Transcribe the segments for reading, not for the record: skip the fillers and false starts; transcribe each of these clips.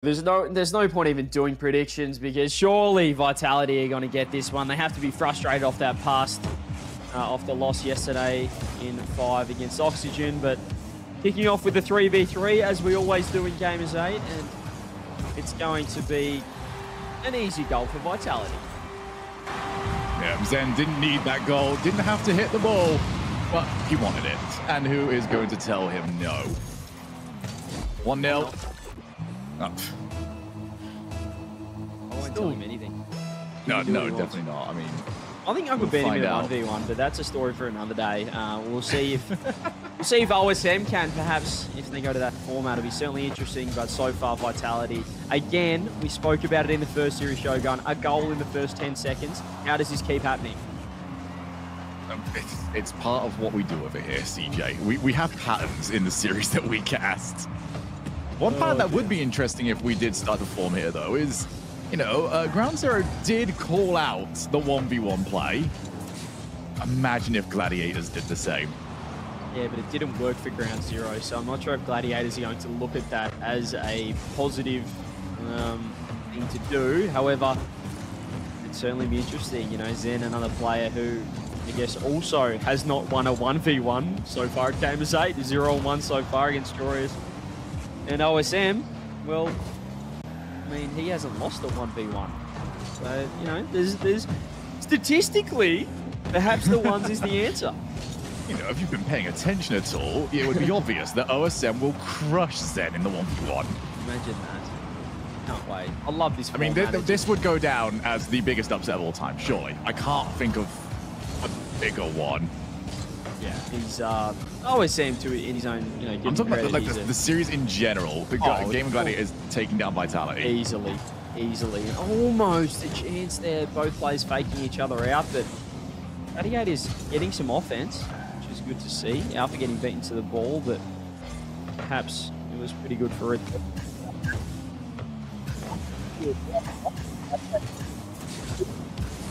There's no point even doing predictions because surely Vitality are going to get this one. They have to be frustrated off that past, off the loss yesterday in 5 against Oxygen. But kicking off with the 3v3 as we always do in Gamers8, and it's going to be an easy goal for Vitality. Yeah, Zen didn't need that goal, didn't have to hit the ball, but he wanted it. And who is going to tell him no? 1-0. Oh. I won't tell him anything. No, definitely not. I mean, I think I could beat him in a 1v1, but that's a story for another day. We'll see if OSM can, perhaps, if they go to that format. It'll be certainly interesting, but so far, Vitality. Again, we spoke about it in the first series, Shogun. A goal in the first 10 seconds. How does this keep happening? It's part of what we do over here, CJ. We have patterns in the series that we cast. One pattern that would be interesting if we did start to form here, though, is, you know, Ground Zero did call out the 1v1 play. Imagine if Gladiators did the same. Yeah, but it didn't work for Ground Zero, so I'm not sure if Gladiators are going to look at that as a positive thing to do. However, it'd certainly be interesting. You know, Zen, another player who, I guess, also has not won a 1v1 so far at Gamers8. 0-1 so far against Joreuz. And OSM, well, I mean, he hasn't lost a 1v1. So, you know, there's statistically, perhaps the ones is the answer. You know, if you've been paying attention at all, it would be obvious that OSM will crush Zen in the 1v1. Imagine that. Can't wait. I love this format. I mean, this would go down as the biggest upset of all time, surely. I can't think of a bigger one. Yeah, he's OSM to in his own, you know. I'm talking about like the series in general. The game of Gladiators is taking down Vitality. Easily. And almost a chance there. Both players faking each other out, but Gladiators getting some offense, which is good to see. Alpha getting beaten to the ball, but perhaps it was pretty good for it.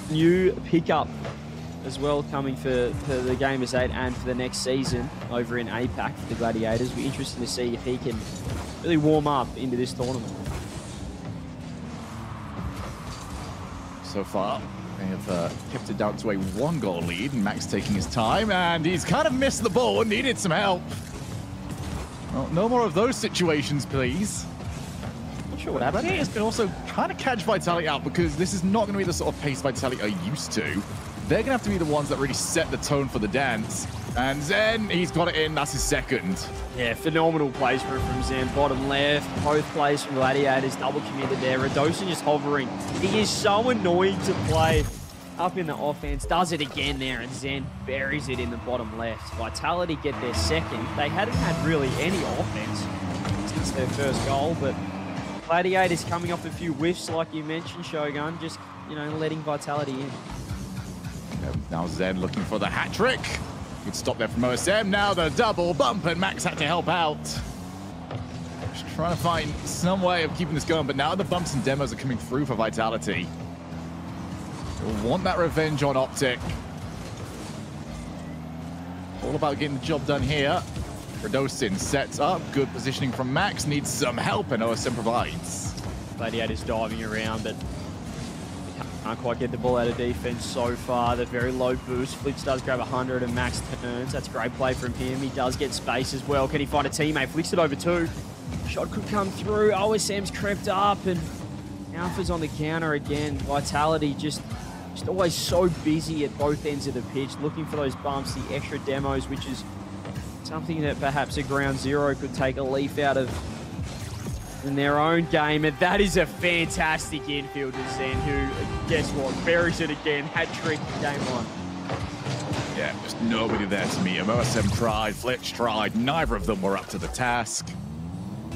New pickup as well coming for the Gamers8 and for the next season over in APAC for the Gladiators. We're interested to see if he can really warm up into this tournament. So far, they have kept it down to a 1-goal lead, and Max taking his time, and he's kind of missed the ball and needed some help. Well, no more of those situations, please. Not sure what happened. Gladiators can also kind of catch Vitality out, because this is not going to be the sort of pace Vitality are used to. They're going to have to be the ones that really set the tone for the dance. And Zen, he's got it in. That's his second. Yeah, phenomenal placement from Zen. Bottom left. Both plays from Gladiators. Double committed there. Radosin just hovering. He is so annoying to play up in the offense. Does it again there. And Zen buries it in the bottom left. Vitality get their second. They hadn't had really any offense since their first goal. But Gladiators coming off a few whiffs, like you mentioned, Shogun. Just, you know, letting Vitality in. Now Zen looking for the hat trick. Good stop there from OSM. Now the double bump, and Max had to help out. Just trying to find some way of keeping this going, but now the bumps and demos are coming through for Vitality. They'll want that revenge on Optic. All about getting the job done here. Radosin sets up. Good positioning from Max. Needs some help, and OSM provides. Gladiators diving around, but can't quite get the ball out of defense so far. The very low boost. Flips does grab 100 and Max turns. That's great play from him. He does get space as well. Can he find a teammate? Flicks it over 2. Shot could come through. OSM's crept up and Alpha's on the counter again. Vitality just always so busy at both ends of the pitch, looking for those bumps, the extra demos, which is something that perhaps a Ground Zero could take a leaf out of in their own game. And that is a fantastic infield to Zen, who, guess what, buries it again. Hat trick in game 1. Yeah, just nobody there to meet him. OSM tried, Flitch tried. Neither of them were up to the task.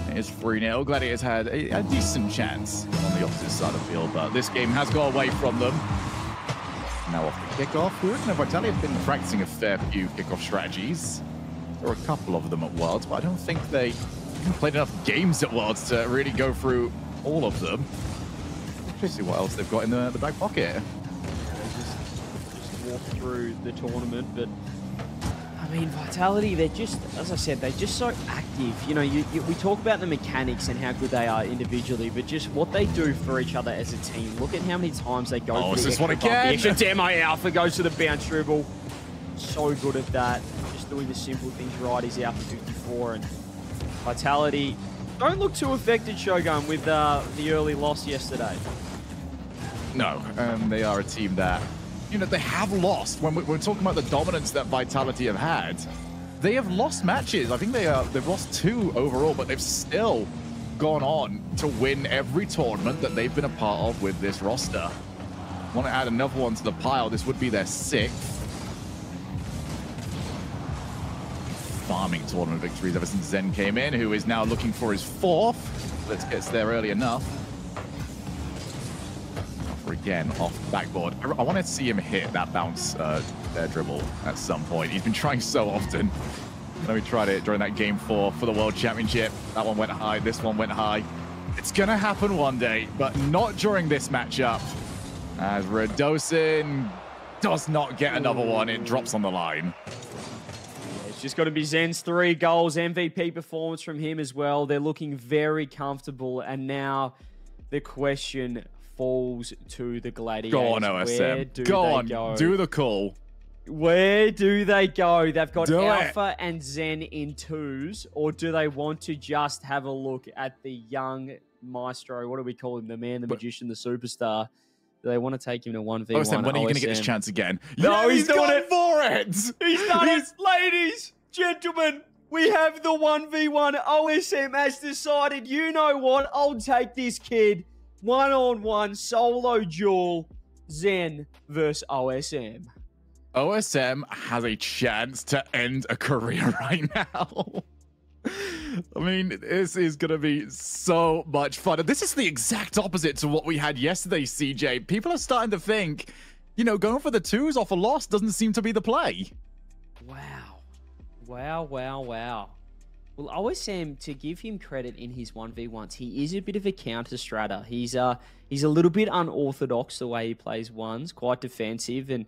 It's 3-0. Gladiators had a decent chance on the opposite side of the field, but this game has got away from them. Now off the kickoff. We reckon Vitality have been practicing a fair few kickoff strategies. There were a couple of them at Worlds, but I don't think they played enough games at Worlds to really go through all of them. Let's see what else they've got in the back pocket. Just walk through the tournament, but I mean, Vitality, they're just, as I said, they're just so active. You know, we talk about the mechanics and how good they are individually, but just what they do for each other as a team. Look at how many times they go for the extra bump. The extra demo Alpha goes to the bounce dribble. So good at that. Just doing the simple things right. He's out for 54. And Vitality don't look too affected, Shogun, with the early loss yesterday. No, they are a team that, you know, they have lost. When we're talking about the dominance that Vitality have had, they have lost matches. I think they've lost 2 overall, but they've still gone on to win every tournament that they've been a part of with this roster. Want to add another one to the pile. This would be their 6th. Farming tournament victories ever since Zen came in, who is now looking for his 4th. Let's get there early enough. Again, off the backboard. I want to see him hit that bounce their dribble at some point. He's been trying so often. I know he tried it during that game 4 for the World Championship. That one went high. This one went high. It's going to happen one day, but not during this matchup. As Radosin does not get another one. It drops on the line. It's just got to be Zen's 3 goals. MVP performance from him as well. They're looking very comfortable. And now the question falls to the Gladiators. Go on, OSM. Go on. Do the call. Where do they go? They've got Alpha and Zen in 2s, or do they want to just have a look at the young maestro? What do we call him? The man, the magician, the superstar. Do they want to take him to 1v1? OSM, when are you going to get this chance again? No, he's doing it for it. He's done it. Ladies, gentlemen, we have the 1v1. OSM has decided, you know what? I'll take this kid. 1-on-1 solo duel, Zen versus OSM. OSM has a chance to end a career right now. I mean, this is going to be so much fun. And this is the exact opposite to what we had yesterday, CJ. People are starting to think, you know, going for the 2s off a loss doesn't seem to be the play. Wow. Wow, wow, wow. Well, OSM, to give him credit in his 1v1s, he is a bit of a counter-stratter. He's a little bit unorthodox the way he plays 1s, quite defensive and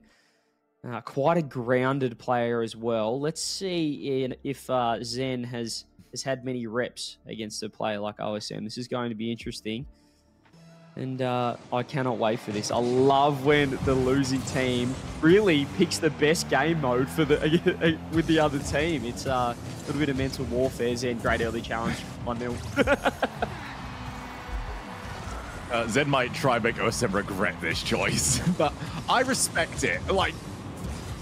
quite a grounded player as well. Let's see if Zen has had many reps against a player like OSM. This is going to be interesting. And I cannot wait for this. I love when the losing team really picks the best game mode for with the other team. It's a little bit of mental warfare. Zen, great early challenge, 1-0. Zen might try and make OSM regret this choice, but I respect it. Like,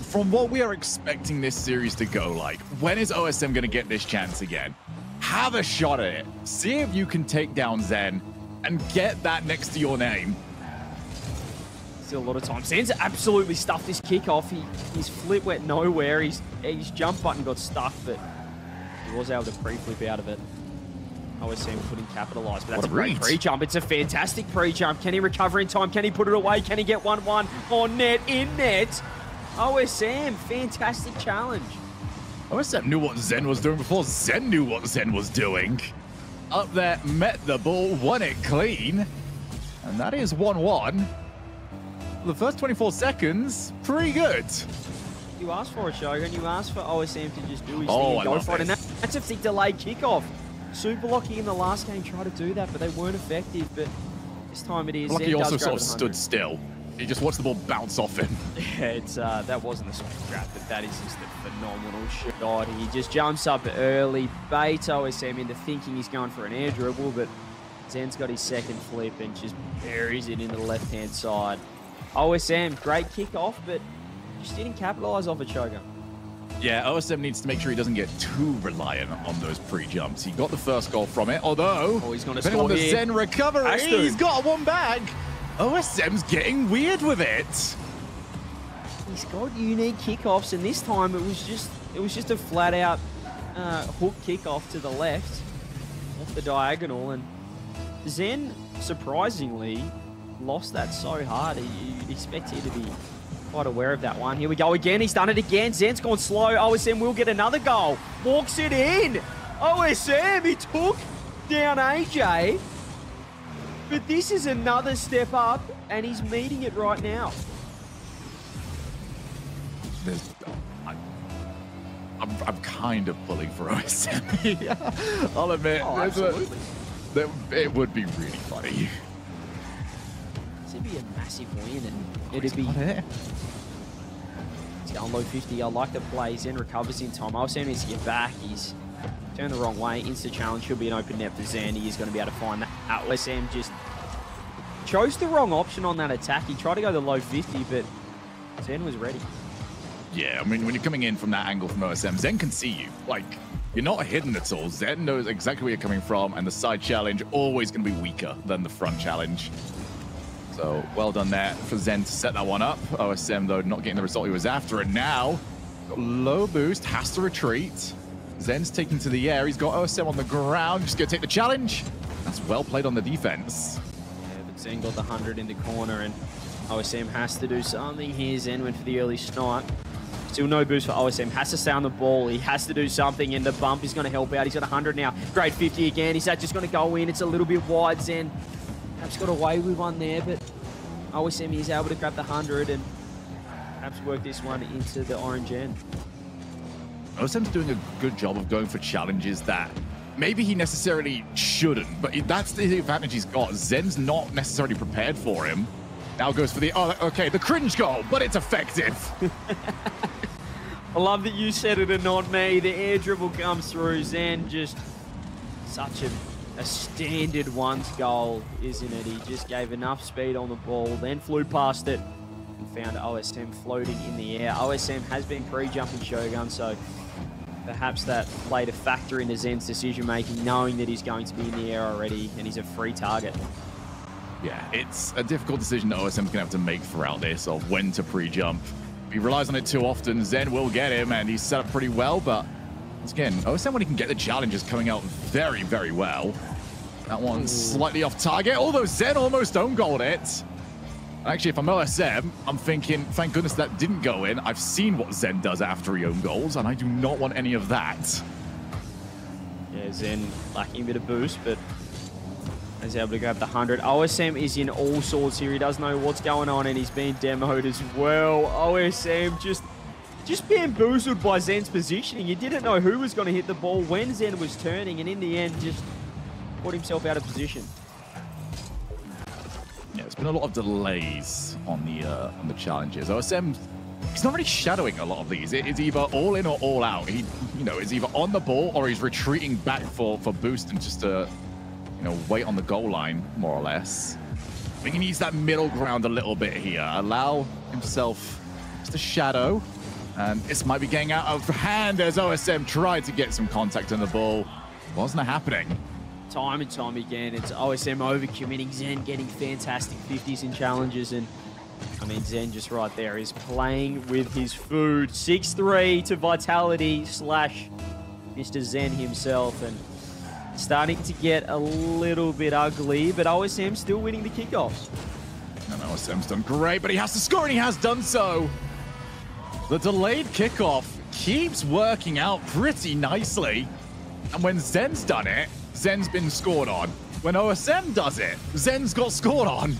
from what we are expecting this series to go like, when is OSM going to get this chance again? Have a shot at it. See if you can take down Zen and get that next to your name. Still a lot of time. Zen's absolutely stuffed this kickoff. His flip went nowhere. His jump button got stuck, but he was able to pre-flip out of it. OSM couldn't capitalize, but that's a great pre-jump. It's a fantastic pre-jump. Can he recover in time? Can he put it away? Can he get 1-1 on net, in net? OSM, fantastic challenge. OSM knew what Zen was doing before Zen knew what Zen was doing. Up there, met the ball, won it clean. And that is 1-1. The first 24 seconds, pretty good. You asked for it, Shogun. You asked for OSM to just do his thing and go for it. And that's a thick delayed kickoff. Super Lucky in the last game tried to do that, but they weren't effective. But this time it is. Lucky also sort of stood still. He just watched the ball bounce off him. Yeah, it's that wasn't a scrap, but that is just a phenomenal shot. He just jumps up early, baits OSM into thinking he's going for an air dribble, but Zen's got his second flip and just buries it into the left-hand side. OSM, great kickoff, but just didn't capitalize off it, Shogun. Yeah, OSM needs to make sure he doesn't get too reliant on those pre-jumps. He got the first goal from it, although he's going to depending on the Zen recovery, he's got one back. OSM's getting weird with it. He's got unique kickoffs, and this time it was just a flat-out hook kickoff to the left, off the diagonal, and Zen surprisingly lost that so hard. You'd expect him to be quite aware of that one. Here we go again. He's done it again. Zen's gone slow. OSM will get another goal. Walks it in. OSM, he took down AJ. But this is another step up, and he's meeting it right I'm kind of pulling for OSM. Yeah, I'll admit. Oh, absolutely. It would be really funny. This would be a massive win, and it'd be... He's going low 50. I like the play. Zen recovers in time. OSM needs to get back. He's turned the wrong way. Insta challenge should be an open net for Zen. He is going to be able to find that. OSM just chose the wrong option on that attack. He tried to go the low 50, but Zen was ready. Yeah, I mean, when you're coming in from that angle from OSM, Zen can see you. Like, you're not hidden at all. Zen knows exactly where you're coming from, and the side challenge always going to be weaker than the front challenge. So, well done there for Zen to set that one up. OSM, though, not getting the result he was after. And now, got low boost, has to retreat. Zen's taking to the air. He's got OSM on the ground. Just going to take the challenge. That's well played on the defense. Yeah, but Zen got the 100 in the corner, and OSM has to do something here. Zen went for the early snipe. Still no boost for OSM. Has to stay on the ball. He has to do something, and the bump is going to help out. He's got 100 now. Grade 50 again. Is that just going to go in? It's a little bit wide. Zen perhaps got away with one there, but OSM is able to grab the 100 and perhaps work this one into the orange end. OSM's doing a good job of going for challenges that maybe he necessarily shouldn't, but that's the advantage he's got. Zen's not necessarily prepared for him. Now goes for the, the cringe goal, but it's effective. I love that you said it and not me. The air dribble comes through. Zen just such a standard once goal, isn't it? He just gave enough speed on the ball, then flew past it and found OSM floating in the air. OSM has been pre-jumping Shogun, so perhaps that played a factor into Zen's decision-making, knowing that he's going to be in the air already and he's a free target. Yeah, it's a difficult decision that OSM's going to have to make throughout this of when to pre-jump. If he relies on it too often, Zen will get him, and he's set up pretty well, but once again, OSM, when he can get the challenges, coming out very, very well. That one's slightly off target, although Zen almost own goaled it. Actually, if I'm OSM, I'm thinking, thank goodness that didn't go in. I've seen what Zen does after he own goals, and I do not want any of that. Yeah, Zen lacking a bit of boost, but he's able to grab the 100. OSM is in all sorts here. He doesn't know what's going on, and he's being demoed as well. OSM just bamboozled by Zen's positioning. He didn't know who was going to hit the ball when Zen was turning, and in the end, just put himself out of position. Yeah, there's been a lot of delays on the challenges. OSM, he's not really shadowing a lot of these. It's either all in or all out. He, is either on the ball or he's retreating back for boost and just to, wait on the goal line, more or less. I think he needs that middle ground a little bit here. Allow himself just a shadow. And this might be getting out of hand as OSM tried to get some contact on the ball. Wasn't happening. Time and time again, it's OSM overcommitting. Zen getting fantastic 50s in challenges. And, I mean, Zen just right there is playing with his food. 6-3 to Vitality / Mr. Zen himself. And starting to get a little bit ugly, but OSM still winning the kickoffs. And OSM's done great, but he has to score, and he has done so. The delayed kickoff keeps working out pretty nicely. And when Zen's done it, Zen's been scored on. When OSM does it, Zen's got scored on.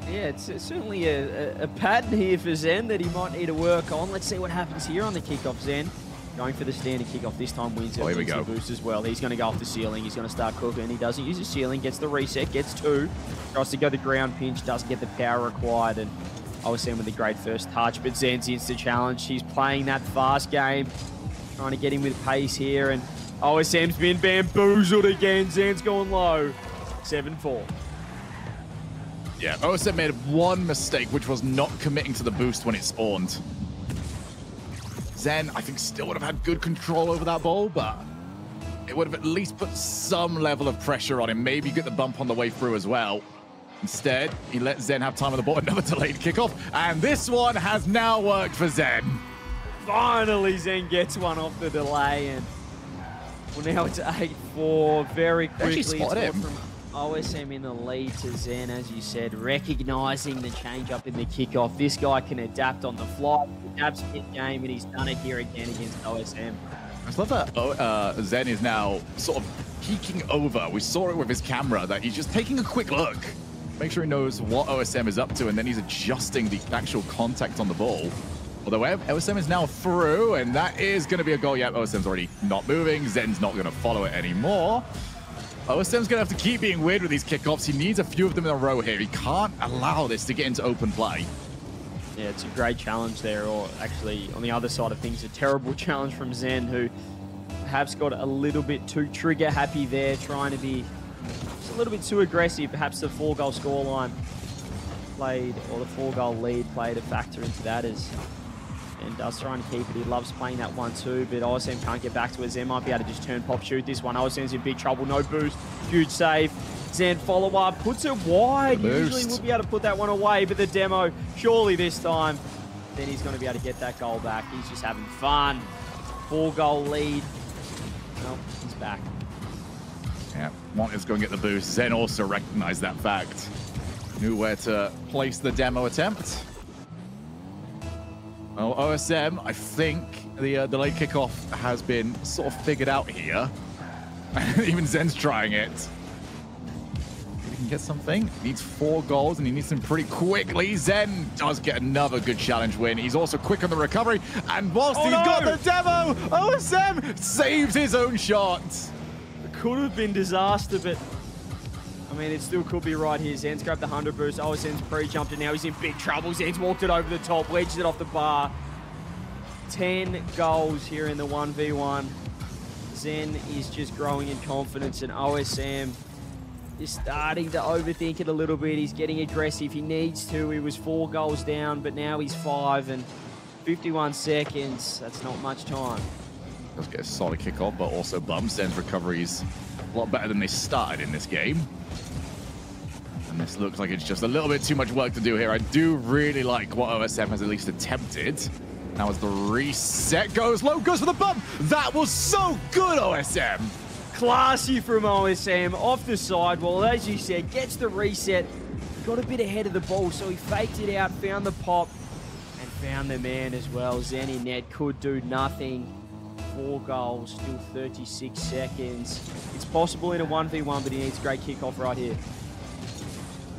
Yeah, it's certainly a pattern here for Zen that he might need to work on. Let's see what happens here on the kickoff. Zen going for the standing kickoff. This time wins it. Here we go. The boost as well. He's going to go off the ceiling. He's going to start cooking. He doesn't use the ceiling. Gets the reset. Gets 2. Tries to go the ground pinch. Doesn't get the power required. And OSM with a great first touch. But Zen's instant challenge. He's playing that fast game. Trying to get him with pace here. And OSM's been bamboozled again. Zen's going low. 7-4. Yeah, OSM made one mistake, which was not committing to the boost when it spawned. Zen, I think, still would have had good control over that ball, but it would have at least put some level of pressure on him. Maybe get the bump on the way through as well. Instead, he let Zen have time on the ball. Another delayed kickoff, and this one has now worked for Zen. Finally, Zen gets one off the delay, and well, now it's 8-4. Very quickly, Actually spotted him. From OSM in the lead to Zen, as you said, recognizing the change up in the kickoff. This guy can adapt on the fly. He adapts mid-game, and he's done it here again against OSM. I just love that Zen is now sort of peeking over. We saw it with his camera, that he's just taking a quick look. Make sure he knows what OSM is up to, and then he's adjusting the actual contact on the ball. Although OSM is now through, and that is going to be a goal. Yep, OSM's already not moving. Zen's not going to follow it anymore. OSM's going to have to keep being weird with these kickoffs. He needs a few of them in a row here. He can't allow this to get into open play. Yeah, it's a great challenge there, or actually, on the other side of things, a terrible challenge from Zen, who perhaps got a little bit too trigger happy there, trying to be just a little bit too aggressive. Perhaps the 4-goal scoreline played, or the 4-goal lead played a factor into that, as and does try and keep it. He loves playing that 1-2, but OSM can't get back to it. Zen might be able to just turn, pop, shoot this one. OSM's in big trouble, no boost, huge save. Zen follow-up, puts it wide. Usually would be able to put that one away, but the demo, surely this time, then he's going to be able to get that goal back. He's just having fun. 4-goal lead. Well, he's back. Yeah, wanted to go and get the boost. Zen also recognized that fact. Knew where to place the demo attempt. Well, OSM, I think the late kickoff has been sort of figured out here. Even Zen's trying it. He can get something. He needs 4 goals, and he needs them pretty quickly. Zen does get another good challenge win. He's also quick on the recovery, and whilst he's got the demo, OSM saves his own shot. It could have been disaster, but I mean, it still could be right here. Zen's grabbed the 100 boost. OSM's pre-jumped it. Now he's in big trouble. Zen's walked it over the top, wedged it off the bar. 10 goals here in the 1v1. Zen is just growing in confidence, and OSM is starting to overthink it a little bit. He's getting aggressive. He needs to. He was 4 goals down, but now he's 5, and 51 seconds. That's not much time. Does get a solid kickoff, but also bumps. Zen's recoveries a lot better than they started in this game. And this looks like it's just a little bit too much work to do here. I do really like what OSM has at least attempted. Now as the reset goes low, goes for the bump. That was so good, OSM. Classy from OSM off the sidewall. As you said, gets the reset. Got a bit ahead of the ball, so he faked it out, found the pop, and found the man as well. Zen in net could do nothing. 4 goals, still 36 seconds. It's possible in a 1v1, but he needs a great kickoff right here.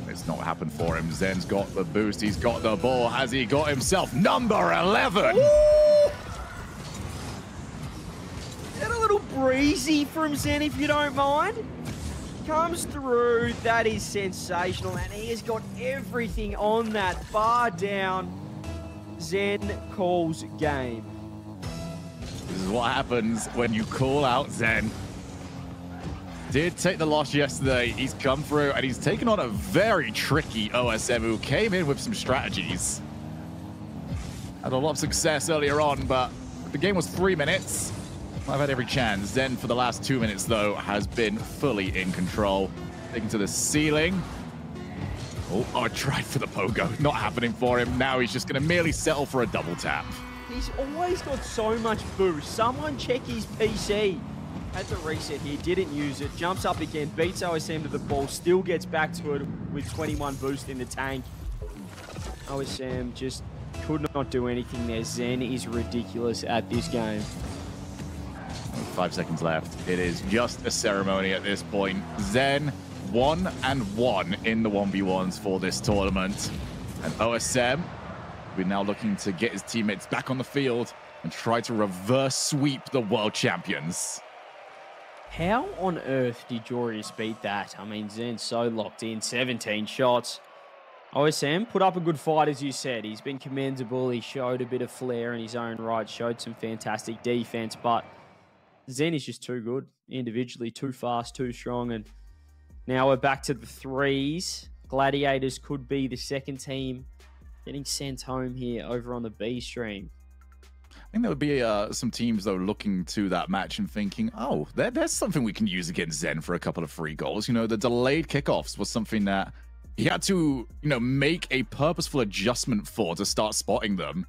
It's not happened for him. Zen's got the boost. He's got the ball. Has he got himself number 11? Ooh! Get a little breezy from Zen, if you don't mind. Comes through. That is sensational. And he has got everything on that. Bar down. Zen calls game. This is what happens when you call out Zen. Did take the loss yesterday. He's come through, and he's taken on a very tricky OSM who came in with some strategies. Had a lot of success earlier on, but the game was 3 minutes. I've had every chance. Zen, for the last 2 minutes, though, has been fully in control. Taken to the ceiling. Oh, tried for the pogo. Not happening for him. Now he's just going to merely settle for a double tap. He's always got so much boost. Someone check his PC. Had the reset here, didn't use it. Jumps up again, beats OSM to the ball, still gets back to it with 21 boost in the tank. OSM just could not do anything there. Zen is ridiculous at this game. 5 seconds left. It is just a ceremony at this point. Zen 1-1 in the 1v1s for this tournament. And OSM, we're now looking to get his teammates back on the field and try to reverse sweep the world champions. How on earth did Jorius beat that? I mean, Zen's so locked in. 17 shots. OSM put up a good fight, as you said. He's been commendable. He showed a bit of flair in his own right. Showed some fantastic defense. But Zen is just too good individually. Too fast, too strong. And now we're back to the 3s. Gladiators could be the second team getting sent home here over on the B stream. I think there would be some teams, though, looking to that match and thinking, oh, there's something we can use against Zen for a couple of free goals. You know, the delayed kickoffs was something that he had to, make a purposeful adjustment for to start spotting them.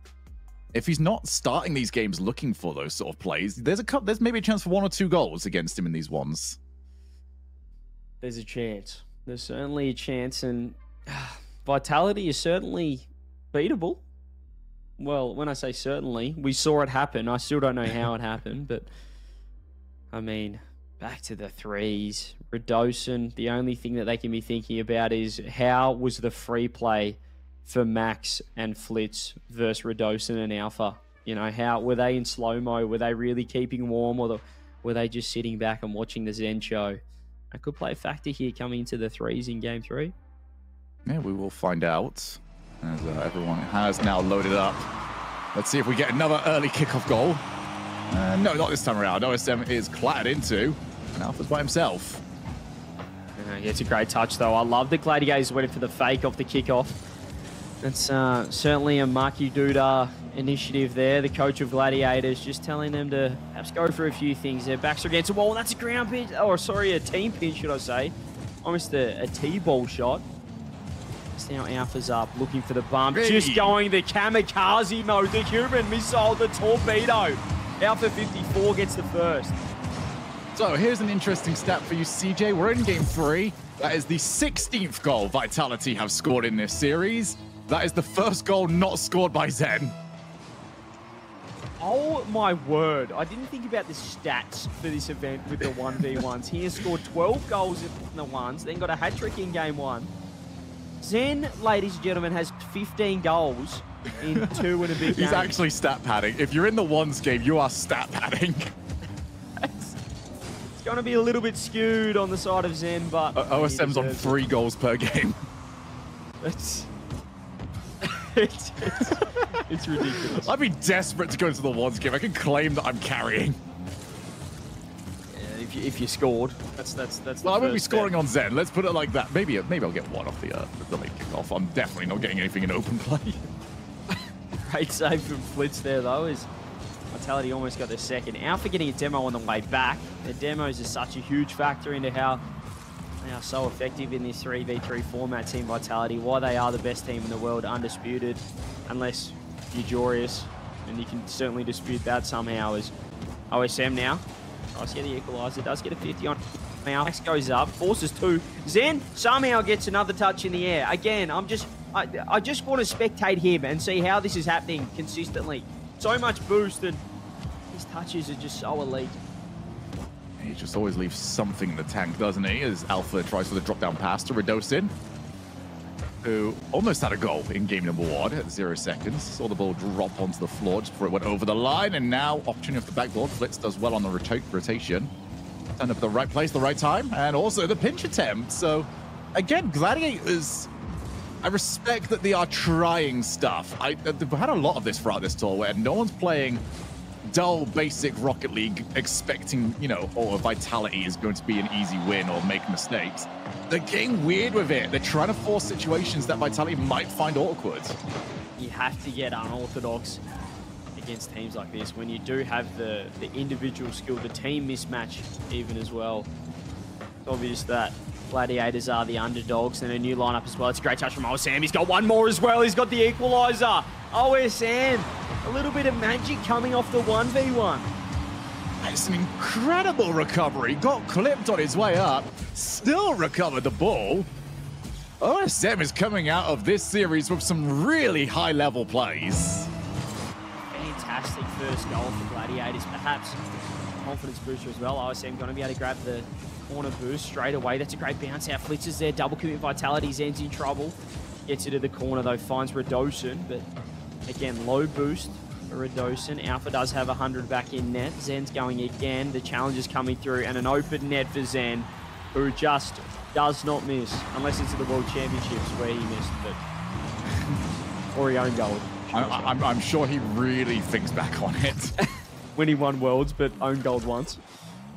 If he's not starting these games looking for those sort of plays, there's maybe a chance for 1 or 2 goals against him in these ones. There's a chance. There's certainly a chance, and Vitality is certainly beatable. Well, when I say certainly, we saw it happen. I still don't know how it happened, but I mean, back to the 3s. Redosin, the only thing that they can be thinking about is how was the free play for Max and Flitz versus Redosin and Alpha. You know, how were they in slow-mo? Were they really keeping warm, or were they just sitting back and watching the Zen show? That could play a factor here coming into the threes in Game 3. Yeah, we will find out as everyone has now loaded up. Let's see if we get another early kickoff goal. No, not this time around. OSM is clattered into, and Alpha's by himself. Yeah, it's a great touch, though. I love the Gladiators went for the fake off the kickoff. That's certainly a Maki Duda initiative there. The coach of Gladiators just telling them to perhaps go for a few things. Their backs are against the wall, and that's a ground pinch. Oh, sorry, a team pinch, should I say. Almost a T-ball shot. It's now Alpha's up, looking for the bump. Really? Just going the kamikaze mode, the human missile, the torpedo. Alpha 54 gets the first. So here's an interesting stat for you, CJ. We're in Game 3. That is the 16th goal Vitality have scored in this series. That is the first goal not scored by Zen. Oh my word. I didn't think about the stats for this event with the 1v1s. He has scored 12 goals in the ones, then got a hat-trick in Game 1. Zen, ladies and gentlemen, has 15 goals in 2 and a bit games. He's actually stat padding. If you're in the ones game, you are stat padding. It's going to be a little bit skewed on the side of Zen, but... OSM's on 3 goals per game. It's ridiculous. I'd be desperate to go into the ones game. I can claim that I'm carrying. Yeah, if you scored, that's well, I won't be scoring on Zen. Let's put it like that. Maybe I'll get one off the late kickoff. I'm definitely not getting anything in open play. Great save from Flitz there, though, as Vitality almost got their second. Alpha getting a demo on the way back. Their demos are such a huge factor into how they are so effective in this 3v3 format, Team Vitality. Why they are the best team in the world, undisputed, unless you're Jorius, and you can certainly dispute that somehow. As OSM now tries to get the equalizer, does get a 50 on. Max goes up, forces 2. Zen somehow gets another touch in the air. Again, I just want to spectate him and see how this is happening consistently. So much boost, and his touches are just so elite. He just always leaves something in the tank, doesn't he? As Alpha tries for the drop-down pass to Redosin, who almost had a goal in game number 1 at 0 seconds. Saw the ball drop onto the floor just before it went over the line, and now opportunity off the backboard. Flitz does well on the rotation. Turned up at the right place, the right time, and also the pinch attempt. So, again, Gladiators, I respect that they are trying stuff. I've had a lot of this throughout this tour where no one's playing dull, basic Rocket League expecting, you know, or Vitality is going to be an easy win or make mistakes. They're getting weird with it. They're trying to force situations that Vitality might find awkward. You have to get unorthodox against teams like this when you do have the individual skill, the team mismatch even as well. It's obvious that Gladiators are the underdogs, and a new lineup as well. It's a great touch from OSM. He's got one more as well. He's got the equalizer. OSM, a little bit of magic coming off the 1v1. It's an incredible recovery. Got clipped on his way up. Still recovered the ball. OSM is coming out of this series with some really high-level plays. Fantastic first goal for Gladiators. Perhaps confidence booster as well. OSM going to be able to grab the corner boost straight away. That's a great bounce out. Flitz is there. Double commit Vitality. Zen's in trouble. Gets it to the corner though. Finds Redosin, but again, low boost for Redosin. Alpha does have 100 back in net. Zen's going again. The challenge is coming through, and an open net for Zen, who just does not miss, unless it's at the World Championships where he missed, but or he owned gold. I'm sure he really thinks back on it. When he won Worlds, but owned gold once.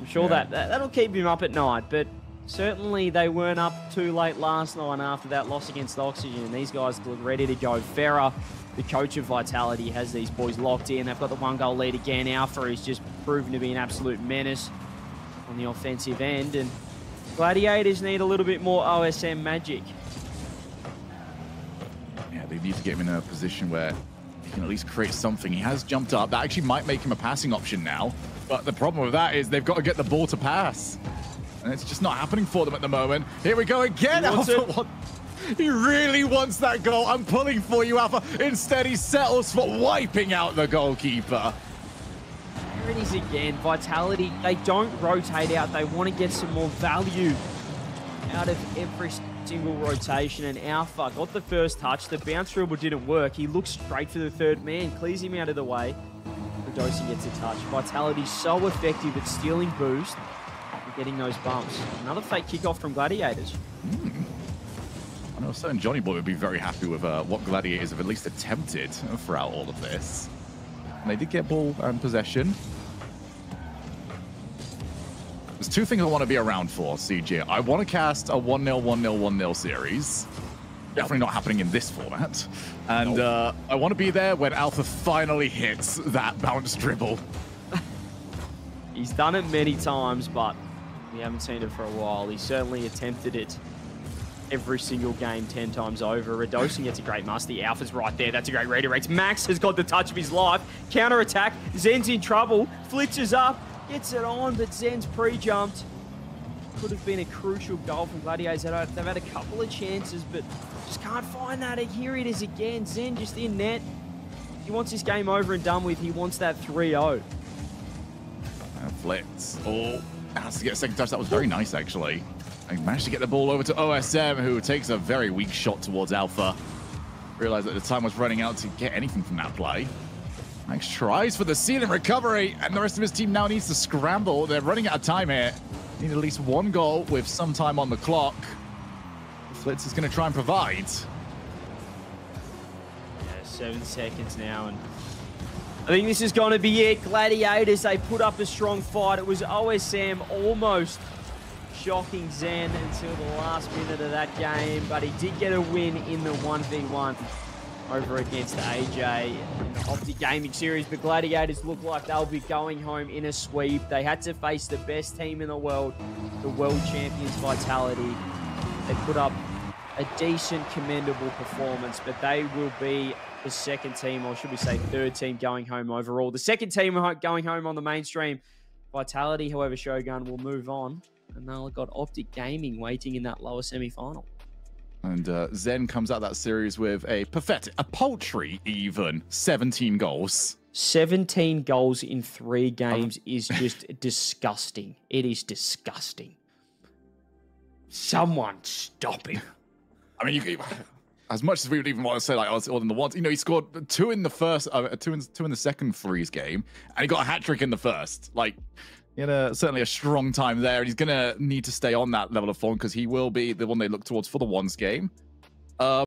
I'm sure that'll keep him up at night, but certainly they weren't up too late last night after that loss against Oxygen. These guys look ready to go. Farah, the coach of Vitality, has these boys locked in. They've got the 1-goal lead again. Alpha is just proven to be an absolute menace on the offensive end, and Gladiators need a little bit more OSM magic. Yeah, they need to get him in a position where he can at least create something. He has jumped up. That actually might make him a passing option now. But the problem with that is they've got to get the ball to pass. And it's just not happening for them at the moment. Here we go again. Alpha. He really wants that goal. I'm pulling for you, Alpha. Instead, he settles for wiping out the goalkeeper. Here it is again. Vitality, they don't rotate out. They want to get some more value out of every single rotation, and Alpha got the first touch. The bounce dribble didn't work. He looks straight for the third man, clears him out of the way. Redosi gets a touch. Vitality so effective at stealing boost and getting those bumps. Another fake kickoff from Gladiators. I know certain Johnny Boy would be very happy with what Gladiators have at least attempted throughout all of this. And they did get ball and possession. There's two things I want to be around for, CJ. I want to cast a 1-0, 1-0, 1-0 series. Definitely not happening in this format. And I want to be there when Alpha finally hits that bounce dribble. He's done it many times, but we haven't seen it for a while. He certainly attempted it every single game 10 times over. Redosi gets a great musty. Alpha's right there. That's a great redirect. Max has got the touch of his life. Counter attack. Zen's in trouble. Flitzes up. Gets it on, but Zen's pre-jumped. Could have been a crucial goal from Gladiators. They've had a couple of chances, but just can't find that. Here it is again. Zen just in net. He wants this game over and done with. He wants that 3-0. Flitz. Oh, has to get a second touch. That was very nice, actually. He managed to get the ball over to OSM, who takes a very weak shot towards Alpha. Realized that the time was running out to get anything from that play. Max tries for the ceiling recovery, and the rest of his team now needs to scramble. They're running out of time here. Need at least one goal with some time on the clock. Flitz is going to try and provide. Yeah, 7 seconds now, and I think this is going to be it. Gladiators, they put up a strong fight. It was OSM almost shocking Zen until the last minute of that game, but he did get a win in the 1v1 over against AJ in the Optic Gaming Series. But Gladiators look like they'll be going home in a sweep. They had to face the best team in the world champions Vitality. They put up a decent, commendable performance, but they will be the second team, or should we say third team, going home overall. The second team going home on the mainstream. Vitality, however, Shogun will move on, and they'll have got Optic Gaming waiting in that lower semi-final. And Zen comes out of that series with a paltry even 17 goals. 17 goals in 3 games is just disgusting. It is disgusting. Someone stop him. I mean, as much as we would even want to say, like, all in the ones, you know, he scored 2 in the first, 2 in the second Freeze game, and he got a hat-trick in the first. Like, he had certainly a strong time there, and he's going to need to stay on that level of form because he will be the one they look towards for the ones game.